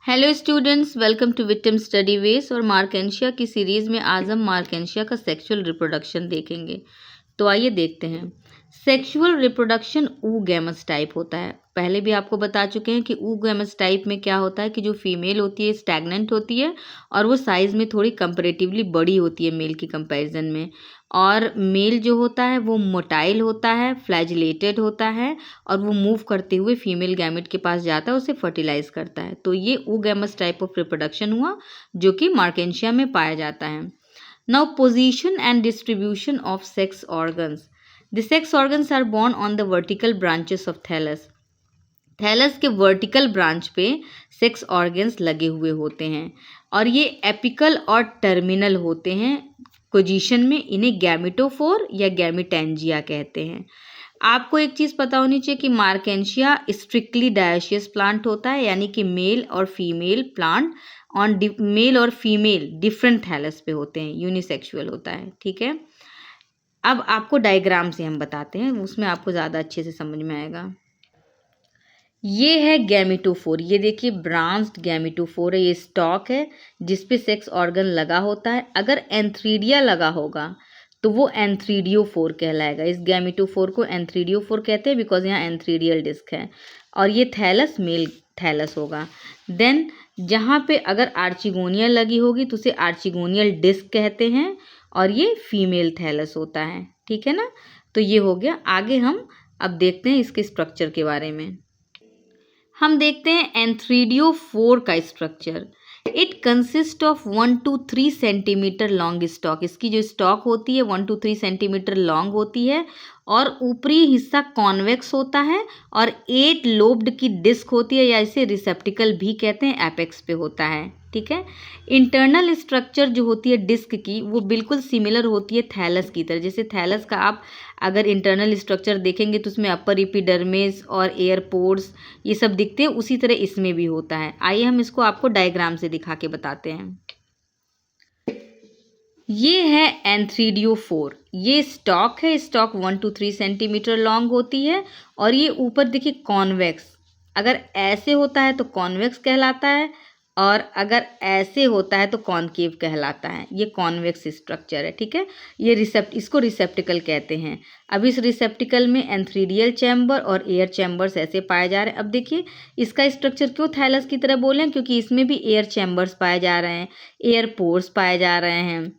Hello students, welcome to victim study ways. और Marchantia की series में आज हम मार्केंशिया का सेक्सुअल रिप्रोडक्शन देखेंगे। तो आइए देखते हैं। सेक्सुअल रिप्रोडक्शन oogamous टाइप होता है। पहले भी आपको बता चुके हैं कि oogamous टाइप में क्या होता है कि जो फीमेल होती है स्टैग्नेंट होती है और वो साइज़ में थोड़ी कंपैरेटिवली बड़ी होती है मेल की कंपैरिजन में। और मेल जो होता है वो मोटाइल होता है, फ्लैजिलेटेड होता है और वो मूव करते हुए फीमेल गैमेट के पास जाता है, उसे फर्टिलाइज करता है। तो ये oogamous टाइप ऑफ रिप्रोडक्शन हुआ जो कि मार्केंशिया में पाया जाता है। Now position and distribution of sex organs. The sex organs are borne on the vertical branches of thallus. Thallus के वर्टिकल ब्रांच पे सेक्स ऑर्गन्स लगे हुए होते हैं और ये एपिकल और टर्मिनल होते हैं पोजीशन में। इन्हें गैमेटोफोर या गैमेटेंजिया कहते हैं। आपको एक चीज़ पता होनी चाहिए कि मार्केंशिया स्ट्रिक्टली डायोसियस प्लांट होता है, यानी कि मेल और फीमेल प्लांट ऑन मेल और फीमेल डिफरेंट थैलस पे होते हैं, यूनिसेक्सुअल होता है। ठीक है, अब आपको डायग्राम से हम बताते हैं, उसमें आपको ज़्यादा अच्छे से समझ में आएगा। ये है गैमेटोफोर। ये देखिए ब्रांच्ड गैमेटोफोर है। ये स्टॉक है जिसपे सेक्स ऑर्गन लगा होता है। अगर एंथ्रीडिया लगा होगा तो वो एंथ्रीडियोफोर कहलाएगा। इस गैमेटोफोर को एंथ्रीडियोफोर कहते हैं बिकॉज यहाँ एंथ्रीडियल डिस्क है और ये थैलस मेल थैलस होगा। देन जहाँ पे अगर आर्चिगोनिया लगी होगी तो उसे आर्चिगोनियल डिस्क कहते हैं और ये फीमेल थैलस होता है। ठीक है ना, तो ये हो गया। आगे हम अब देखते हैं इसके स्ट्रक्चर के बारे में। हम देखते हैं एंथ्रीडियोफोर का structure. It consist of 1 to 3 centimetre long stock. इसकी जो स्टॉक होती है 1 to 3 सेंटीमीटर लॉन्ग होती है और ऊपरी हिस्सा कॉन्वेक्स होता है और 8 लोब्ड की डिस्क होती है या इसे रिसेप्टिकल भी कहते हैं, एपेक्स पे होता है। ठीक है, इंटरनल स्ट्रक्चर जो होती है डिस्क की वो बिल्कुल सिमिलर होती है थैलस की तरह। जैसे थैलस का आप अगर इंटरनल स्ट्रक्चर देखेंगे तो उसमें अपर एपिडर्मिस और एयर पोर्स ये सब दिखते हैं, उसी तरह इसमें भी होता है। आइए हम इसको आपको डायग्राम से दिखा के बताते हैं। ये है एंथ्रीडियोफोर। ये स्टॉक है। स्टॉक 1 to 3 सेंटीमीटर लॉन्ग होती है और ये ऊपर देखिए कॉन्वेक्स। अगर ऐसे होता है तो कॉन्वेक्स कहलाता है और अगर ऐसे होता है तो कॉनकेव कहलाता है। ये कॉन्वेक्स स्ट्रक्चर है। ठीक है, ये इसको रिसेप्टिकल कहते हैं। अब इस रिसेप्टिकल में एंथ्रीडियल चैम्बर और एयर चैम्बर्स ऐसे पाए जा रहे हैं। अब देखिए इसका स्ट्रक्चर क्यों थैलस की तरह बोले, क्योंकि इसमें भी एयर चैम्बर्स पाए जा रहे हैं, एयर पोर्स पाए जा रहे हैं।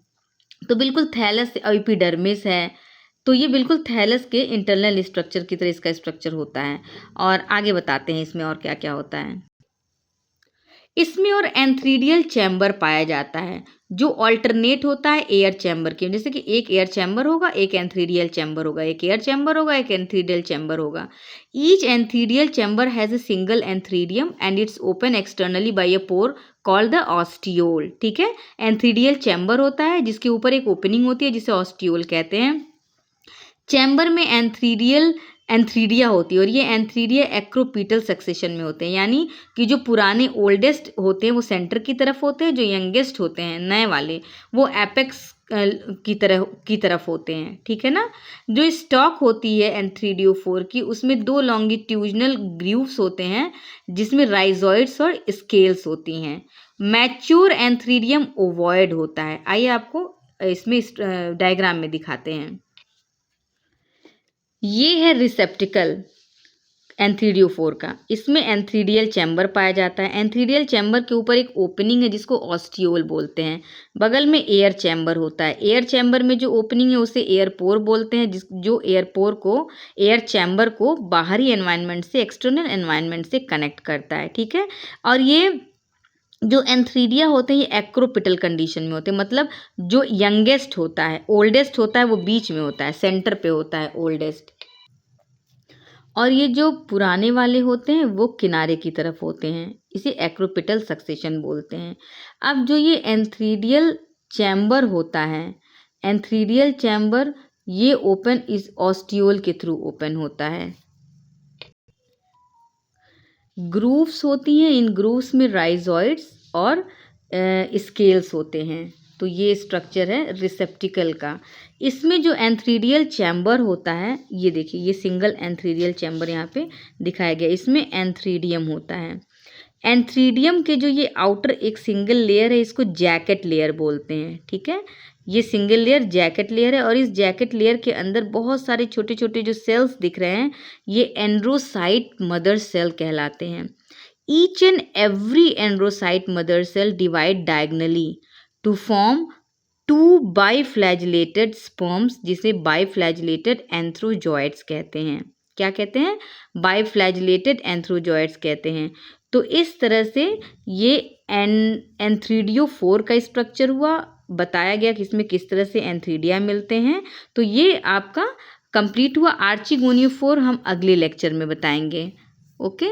तो बिल्कुल थैलस एपिडर्मिस है। तो ये बिल्कुल थैलस के इंटरनल स्ट्रक्चर की तरह इसका स्ट्रक्चर होता है। और आगे बताते हैं इसमें और क्या क्या होता है। इसमें और एंथ्रीडियल चैम्बर पाया जाता है जो ऑल्टरनेट होता है एयर चैम्बर के। जैसे कि एक एयर चैम्बर होगा, एक एंथ्रीडियल चैम्बर होगा, एक एयर चैम्बर होगा, एक एंथ्रीडियल चैम्बर होगा। Each antheridial chamber has a single antheridium and it's open externally by a pore called the ostiole. ठीक है, एंथ्रीडियल चैम्बर होता है जिसके ऊपर एक ओपनिंग होती है जिसे ऑस्टियोल कहते हैं। चैम्बर में एंथ्रीडिया होती है और ये एंथ्रीडिया एक्रोपीटल सक्सेशन में होते हैं, यानी कि जो पुराने ओल्डेस्ट होते हैं वो सेंटर की तरफ होते हैं, जो यंगेस्ट होते हैं नए वाले वो एपेक्स की तरफ होते हैं। ठीक है ना, जो स्टॉक होती है एंथ्रीडियोफोर की उसमें 2 लॉन्गिट्यूजनल ग्रूव्स होते हैं जिसमें राइजोइड्स और स्केल्स होती हैं। मैच्योर एंथ्रीडियम ओवॉइड होता है। आइए आपको इसमें डायग्राम में दिखाते हैं। ये है रिसेप्टिकल एंथ्रीडियोफोर का। इसमें एंथ्रीडियल चैम्बर पाया जाता है। एंथ्रीडियल चैम्बर के ऊपर एक ओपनिंग है जिसको ऑस्टियोल बोलते हैं। बगल में एयर चैम्बर होता है। एयर चैम्बर में जो ओपनिंग है उसे एयरपोर बोलते हैं, जो एयर चैम्बर को बाहरी एनवायरनमेंट से एक्सटर्नल एनवायरनमेंट से कनेक्ट करता है। ठीक है, और ये जो एंथ्रीडिया होते हैं ये एक्रोपिटल कंडीशन में होते हैं, मतलब जो यंगेस्ट होता है, ओल्डेस्ट होता है वो बीच में होता है, सेंटर पे होता है ओल्डेस्ट, और ये जो पुराने वाले होते हैं वो किनारे की तरफ होते हैं। इसे एक्रोपिटल सक्सेशन बोलते हैं। अब जो ये एंथ्रीडियल चैम्बर होता है, एंथ्रीडियल चैम्बर ये ओपन इस ऑस्टियोल के थ्रू ओपन होता है। ग्रूव्स होती हैं, इन ग्रूव्स में राइजोइड्स और स्केल्स होते हैं। तो ये स्ट्रक्चर है रिसेप्टिकल का। इसमें जो एंथ्रीडियल चैम्बर होता है, ये देखिए ये सिंगल एंथ्रीडियल चैम्बर यहाँ पे दिखाया गया, इसमें एंथ्रीडियम होता है। एंथ्रीडियम के जो ये आउटर एक सिंगल लेयर है, इसको जैकेट लेयर बोलते हैं, ठीक है। ये सिंगल लेयर जैकेट लेयर है, और इस जैकेट लेयर के अंदर बहुत सारे छोटे छोटे जो सेल्स दिख रहे हैं, ये एंड्रोसाइट मदर सेल कहलाते हैं। Each and every androcyte mother cell divide diagonally to form 2 biflagellated sperms, जिसे बाइफ्लैजिलेटेड एंथ्रोजॉइड्स कहते हैं। क्या कहते हैं? बाइफ्लैजिलेटेड एंथ्रोजॉइड्स कहते हैं। तो इस तरह से ये एंथ्रीडियो 4 का स्ट्रक्चर हुआ, बताया गया कि इसमें किस तरह से एंथ्रीडिया मिलते हैं। तो ये आपका कंप्लीट हुआ। आर्चिगोनियो 4 हम अगले लेक्चर में बताएंगे। Okay,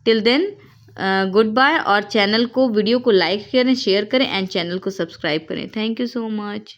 till then good bye. और चैनल को, वीडियो को लाइक करें, शेयर करें एंड चैनल को सब्सक्राइब करें। Thank you so much.